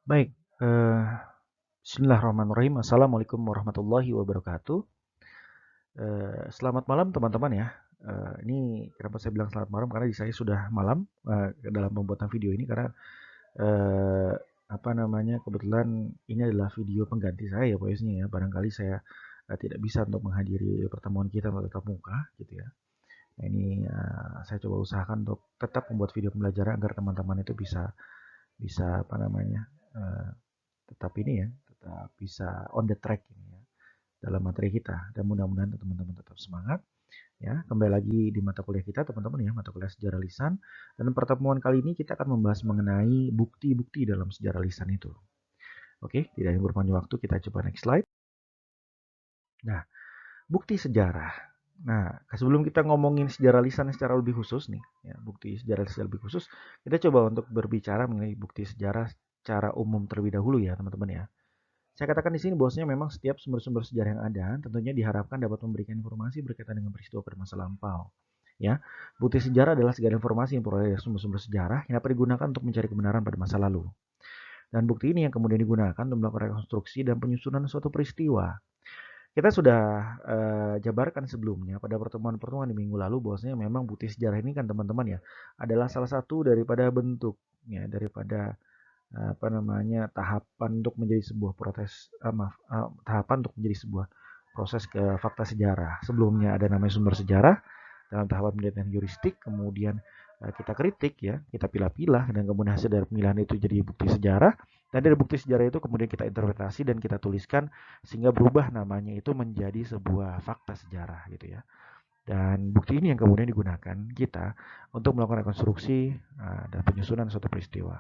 Baik, eh, bismillahirrahmanirrahim. Assalamualaikum warahmatullahi wabarakatuh. Selamat malam teman-teman ya. Ini kenapa saya bilang selamat malam karena di saya sudah malam dalam pembuatan video ini karena eh, apa namanya kebetulan ini adalah video pengganti saya ya voice-nya ya. Barangkali saya tidak bisa untuk menghadiri pertemuan kita tatap muka gitu ya. Nah, ini saya coba usahakan untuk tetap membuat video pembelajaran agar teman-teman itu bisa bisa apa namanya eh, tetap ini ya, tetap bisa on the track ini ya dalam materi kita dan mudah-mudahan teman-teman tetap semangat ya. Kembali lagi di mata kuliah kita teman-teman ya, mata kuliah sejarah lisan dan pertemuan kali ini kita akan membahas mengenai bukti-bukti dalam sejarah lisan itu. Oke, tidak yang berpanjang waktu kita coba next slide. Nah, bukti sejarah. Nah, sebelum kita ngomongin sejarah lisan secara lebih khusus nih, ya, bukti sejarah secara lebih khusus, kita coba untuk berbicara mengenai bukti sejarah secara umum terlebih dahulu ya, teman-teman ya. Saya katakan di sini bahwasanya memang setiap sumber-sumber sejarah yang ada tentunya diharapkan dapat memberikan informasi berkaitan dengan peristiwa pada masa lampau. Ya, bukti sejarah adalah segala informasi yang diperoleh dari sumber-sumber sejarah yang dapat digunakan untuk mencari kebenaran pada masa lalu. Dan bukti ini yang kemudian digunakan untuk melakukan rekonstruksi dan penyusunan suatu peristiwa. Kita sudah jabarkan sebelumnya pada pertemuan-pertemuan di minggu lalu bahwasanya memang bukti sejarah ini kan teman-teman ya adalah salah satu daripada bentuk ya daripada apa namanya tahapan untuk menjadi sebuah tahapan untuk menjadi sebuah proses ke fakta sejarah. Sebelumnya ada namanya sumber sejarah dalam tahapan penelitian heuristik, kemudian kita kritik ya, kita pilah-pilah dan kemudian hasil dari pemilihan itu jadi bukti sejarah. Dan dari bukti sejarah itu kemudian kita interpretasi dan kita tuliskan sehingga berubah namanya itu menjadi sebuah fakta sejarah gitu ya. Dan bukti ini yang kemudian digunakan kita untuk melakukan rekonstruksi dan penyusunan suatu peristiwa.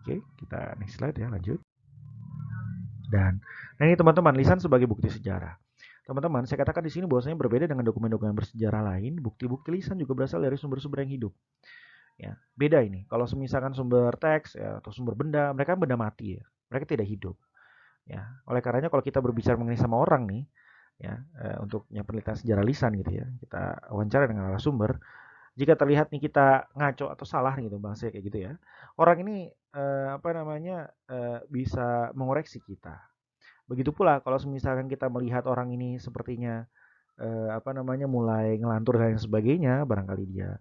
Oke, kita next slide ya, lanjut. Dan nah ini teman-teman, lisan sebagai bukti sejarah. Teman-teman, saya katakan di sini bahwasanya berbeda dengan dokumen-dokumen bersejarah lain, bukti-bukti lisan juga berasal dari sumber-sumber yang hidup. Ya, beda ini. Kalau misalkan sumber teks ya, atau sumber benda, mereka benda mati ya. Mereka tidak hidup. Ya, oleh karenanya kalau kita berbicara mengenai sama orang nih, ya, untuk yang penelitian sejarah lisan gitu ya, kita wawancara dengan narasumber, jika terlihat nih kita ngaco atau salah gitu bahasa kayak gitu ya. Orang ini apa namanya bisa mengoreksi kita. Begitu pula kalau misalkan kita melihat orang ini sepertinya apa namanya mulai ngelantur dan sebagainya, barangkali dia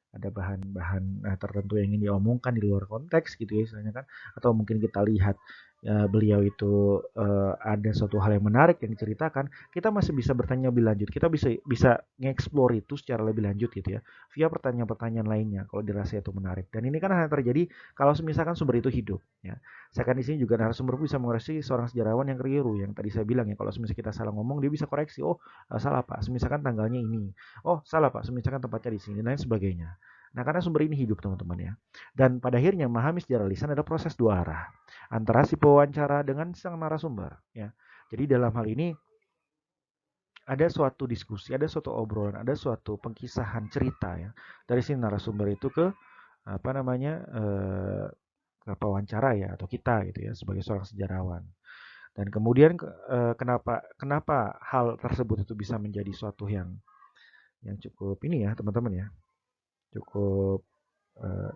ada bahan-bahan tertentu yang ingin diomongkan di luar konteks gitu ya istilahnya kan, atau mungkin kita lihat beliau itu ada suatu hal yang menarik yang diceritakan, kita masih bisa bertanya lebih lanjut, kita bisa bisa nge-explore itu secara lebih lanjut gitu ya via pertanyaan-pertanyaan lainnya kalau dirasa itu menarik. Dan ini kan hanya terjadi kalau misalkan sumber itu hidup ya. Saya kan di sini juga narasumber bisa mengoreksi seorang sejarawan yang keliru yang tadi saya bilang ya, kalau misalnya kita salah ngomong dia bisa koreksi, oh salah pak, misalkan tanggalnya ini, oh salah pak, misalkan tempatnya di sini dan lain sebagainya. Nah, karena sumber ini hidup teman-teman ya. Dan pada akhirnya memahami sejarah lisan adalah proses dua arah antara si pewawancara dengan sang narasumber ya. Jadi dalam hal ini ada suatu diskusi, ada suatu obrolan, ada suatu pengkisahan cerita ya dari si narasumber itu ke apa namanya ke pewawancara ya atau kita gitu ya sebagai seorang sejarawan. Dan kemudian kenapa kenapa hal tersebut itu bisa menjadi suatu yang cukup ini ya teman-teman ya, cukup eh,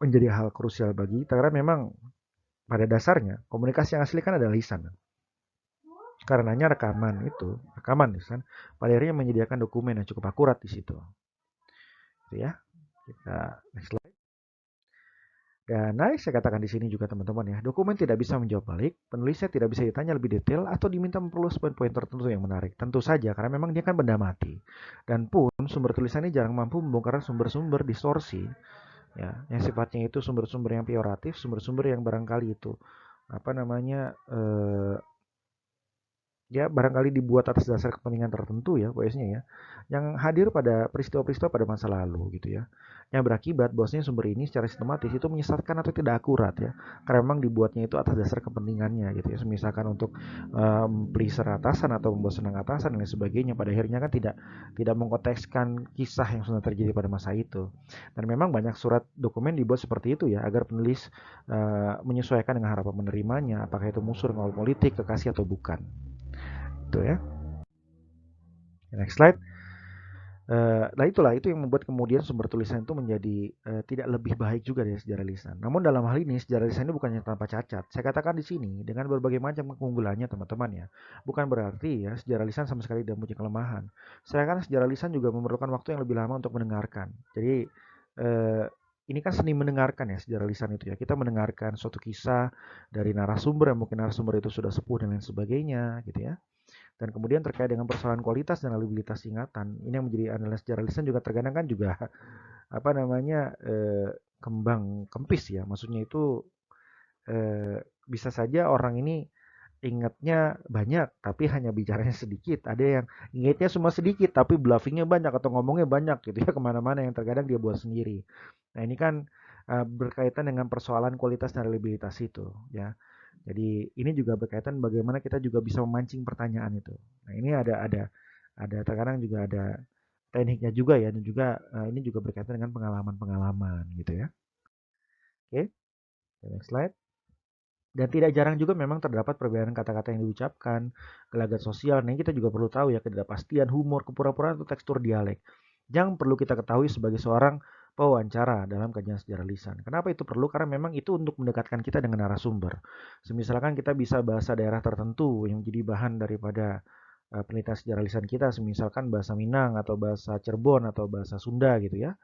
menjadi hal krusial bagi kita karena memang pada dasarnya komunikasi yang asli kan adalah lisan. Karenanya rekaman lisan pada akhirnya menyediakan dokumen yang cukup akurat di situ. Gitu ya. Kita next slide. Dan nah, saya katakan di sini juga teman-teman ya, dokumen tidak bisa menjawab balik, penulisnya tidak bisa ditanya lebih detail atau diminta memperluas poin-poin tertentu yang menarik. Tentu saja karena memang dia kan benda mati. Dan pun sumber tulisannya jarang mampu membongkar sumber-sumber distorsi ya, yang sifatnya itu sumber-sumber yang peyoratif, sumber-sumber yang barangkali itu apa namanya ya barangkali dibuat atas dasar kepentingan tertentu ya biasanya ya, yang hadir pada peristiwa-peristiwa pada masa lalu gitu ya, yang berakibat bahwasanya sumber ini secara sistematis itu menyesatkan atau tidak akurat ya, karena memang dibuatnya itu atas dasar kepentingannya gitu ya, misalkan untuk pleaser atasan atau membuat senang atasan dan lain sebagainya, pada akhirnya kan tidak mengkontekskan kisah yang sudah terjadi pada masa itu. Dan memang banyak surat dokumen dibuat seperti itu ya agar penulis menyesuaikan dengan harapan menerimanya, apakah itu musuh dengan politik, kekasih atau bukan. Itu ya. Next slide. Nah itulah itu yang membuat kemudian sumber tulisan itu menjadi tidak lebih baik juga dari sejarah lisan. Namun dalam hal ini sejarah lisan ini bukannya tanpa cacat. Saya katakan di sini dengan berbagai macam keunggulannya teman-teman ya. Bukan berarti ya sejarah lisan sama sekali tidak punya kelemahan. Sedangkan sejarah lisan juga memerlukan waktu yang lebih lama untuk mendengarkan. Jadi eh, ini kan seni mendengarkan ya sejarah lisan itu ya. Kita mendengarkan suatu kisah dari narasumber yang mungkin narasumber itu sudah sepuh dan lain sebagainya gitu ya. Dan kemudian terkait dengan persoalan kualitas dan reliabilitas ingatan, ini yang menjadi analis sejarah lisan juga terkadang kan juga apa namanya kembang kempis ya. Maksudnya itu bisa saja orang ini ingatnya banyak tapi hanya bicaranya sedikit. Ada yang ingatnya cuma sedikit tapi bluffingnya banyak atau ngomongnya banyak gitu ya kemana-mana yang terkadang dia buat sendiri. Nah ini kan berkaitan dengan persoalan kualitas dan reliabilitas itu ya. Jadi ini juga berkaitan bagaimana kita juga bisa memancing pertanyaan itu. Nah ini ada terkadang juga ada tekniknya juga ya dan juga ini juga berkaitan dengan pengalaman-pengalaman gitu ya. Oke, next slide. Dan tidak jarang juga memang terdapat perbedaan kata-kata yang diucapkan, gelagat sosial. Nah, ini kita juga perlu tahu ya ketidakpastian, humor, kepura-puraan atau tekstur dialek. Yang perlu kita ketahui sebagai seorang pewawancara dalam kajian sejarah lisan. Kenapa itu perlu? Karena memang itu untuk mendekatkan kita dengan narasumber. Semisalkan kita bisa bahasa daerah tertentu yang jadi bahan daripada penelitian sejarah lisan kita, misalkan bahasa Minang atau bahasa Cirebon atau bahasa Sunda gitu ya.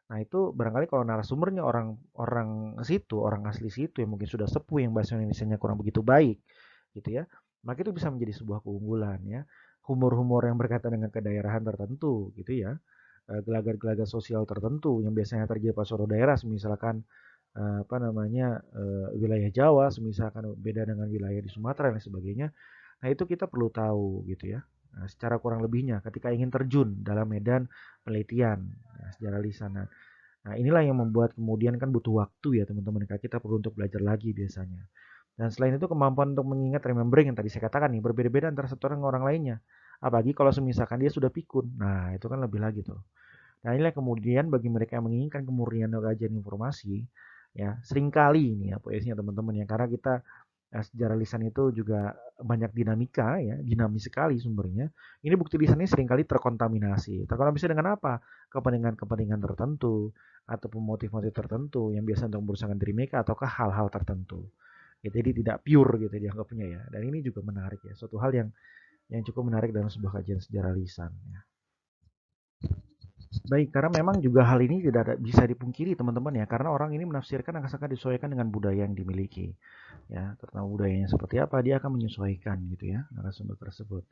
Nah, itu barangkali kalau narasumbernya orang orang situ, orang asli situ yang mungkin sudah sepuh yang bahasa Indonesianya kurang begitu baik gitu ya. Maka itu bisa menjadi sebuah keunggulan ya. Humor-humor yang berkaitan dengan kedaerahan tertentu gitu ya. Gelagat-gelagat sosial tertentu yang biasanya terjadi pada suatu daerah misalkan apa namanya wilayah Jawa, misalkan beda dengan wilayah di Sumatera dan sebagainya. Nah, itu kita perlu tahu gitu ya. Nah, secara kurang lebihnya ketika ingin terjun dalam medan penelitian sejarah lisan. Nah, inilah yang membuat kemudian kan butuh waktu ya teman-teman. Kita perlu untuk belajar lagi biasanya. Dan selain itu kemampuan untuk mengingat remembering yang tadi saya katakan nih berbeda-beda antara satu orang dengan orang lainnya. Apalagi kalau misalkan dia sudah pikun. Nah, itu kan lebih lagi tuh. Nah, inilah kemudian bagi mereka yang menginginkan kemurnian kajian informasi, ya seringkali ini ya poinnya teman-teman ya karena kita sejarah lisan itu juga banyak dinamika ya, dinamis sekali sumbernya. Ini bukti lisannya seringkali terkontaminasi. Terkontaminasi dengan apa? Kepentingan-kepentingan tertentu ataupun motif-motif tertentu yang biasa untuk memberusakan diri mereka ataukah hal-hal tertentu. Ya, jadi tidak pure gitu dianggapnya ya. Dan ini juga menarik ya, suatu hal yang cukup menarik dalam sebuah kajian sejarah lisan ya. Baik, karena memang juga hal ini tidak bisa dipungkiri teman-teman ya, karena orang ini menafsirkan akan disesuaikan dengan budaya yang dimiliki. Ya, terutama budayanya seperti apa, dia akan menyesuaikan gitu ya, narasumber tersebut.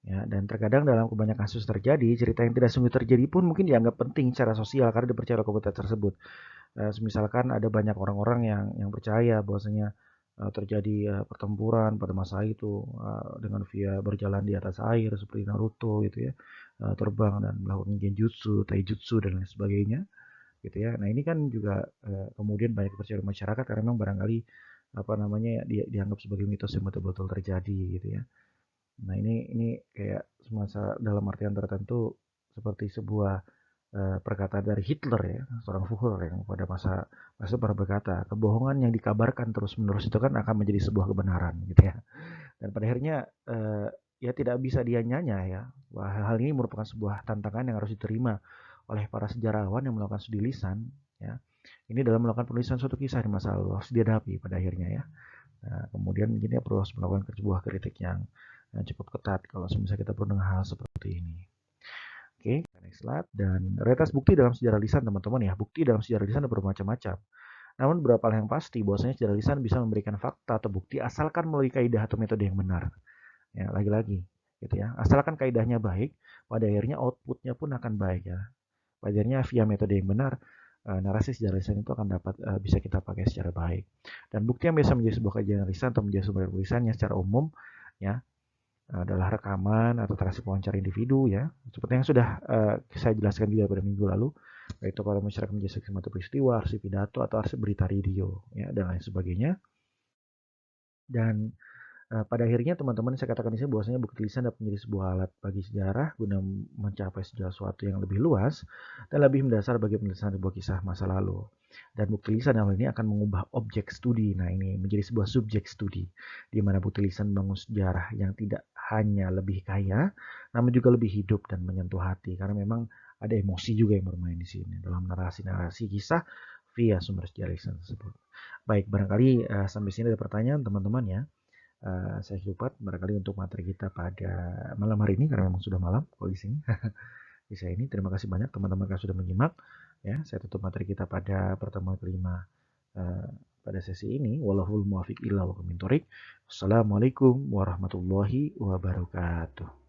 Ya, dan terkadang dalam kebanyakan kasus terjadi, cerita yang tidak sungguh terjadi pun mungkin dianggap penting secara sosial karena dipercaya oleh komunitas tersebut. Misalkan ada banyak orang-orang yang percaya bahwasanya terjadi pertempuran pada masa itu dengan via berjalan di atas air seperti Naruto gitu ya, terbang dan melakukan genjutsu, taijutsu dan lain sebagainya gitu ya. Nah ini kan juga kemudian banyak percaya masyarakat karena memang barangkali apa namanya dianggap sebagai mitos yang betul-betul terjadi gitu ya. Nah ini kayak semasa dalam artian tertentu seperti sebuah perkataan dari Hitler ya, seorang Führer yang pada masa pernah berkata, kebohongan yang dikabarkan terus-menerus itu kan akan menjadi sebuah kebenaran gitu ya. Dan pada akhirnya ya tidak bisa dianyanya ya. Wah, hal ini merupakan sebuah tantangan yang harus diterima oleh para sejarawan yang melakukan studi lisan ya. Ini dalam melakukan penulisan suatu kisah di masa lalu harus dihadapi pada akhirnya ya. Nah, kemudian mungkin ya perlu melakukan sebuah kritik yang cukup ketat kalau misalnya kita perlu dengan hal seperti ini. Oke, next slide. Dan realitas bukti dalam sejarah lisan teman-teman ya. Bukti dalam sejarah lisan ada bermacam-macam. Namun beberapa hal yang pasti bahwasanya sejarah lisan bisa memberikan fakta atau bukti asalkan melalui kaidah atau metode yang benar. Ya, lagi-lagi gitu ya. Asalkan kaidahnya baik, pada akhirnya outputnya pun akan baik ya. Pada akhirnya via metode yang benar, narasi sejarah lisan itu akan dapat bisa kita pakai secara baik. Dan bukti yang bisa menjadi sebuah kajian lisan atau menjadi sumber tulisannya secara umum ya adalah rekaman atau transaksi wawancara individu ya seperti yang sudah saya jelaskan juga pada minggu lalu yaitu kalau masyarakat menjadi saksi mata peristiwa, arsip pidato atau arsip berita radio ya dan lain sebagainya. Dan Pada akhirnya teman-teman saya katakan di sini bahwasanya bukti lisan dapat menjadi sebuah alat bagi sejarah guna mencapai sesuatu yang lebih luas dan lebih mendasar bagi penyelesaian sebuah kisah masa lalu. Dan bukti lisan dalam hal ini akan mengubah objek studi. Nah, ini menjadi sebuah subjek studi di mana bukti lisan membangun sejarah yang tidak hanya lebih kaya, namun juga lebih hidup dan menyentuh hati karena memang ada emosi juga yang bermain di sini dalam narasi-narasi kisah via sumber sejarah lisan tersebut. Baik, barangkali sampai sini ada pertanyaan teman-teman ya. Saya Syupat barangkali untuk materi kita pada malam hari ini karena memang sudah malam kalau di sini. Di saya ini terima kasih banyak teman-teman yang sudah menyimak ya. Saya tutup materi kita pada pertemuan kelima uh, pada sesi ini. Wallahul muwaffiq ila waqit min thoriq. Wassalamualaikum warahmatullahi wabarakatuh.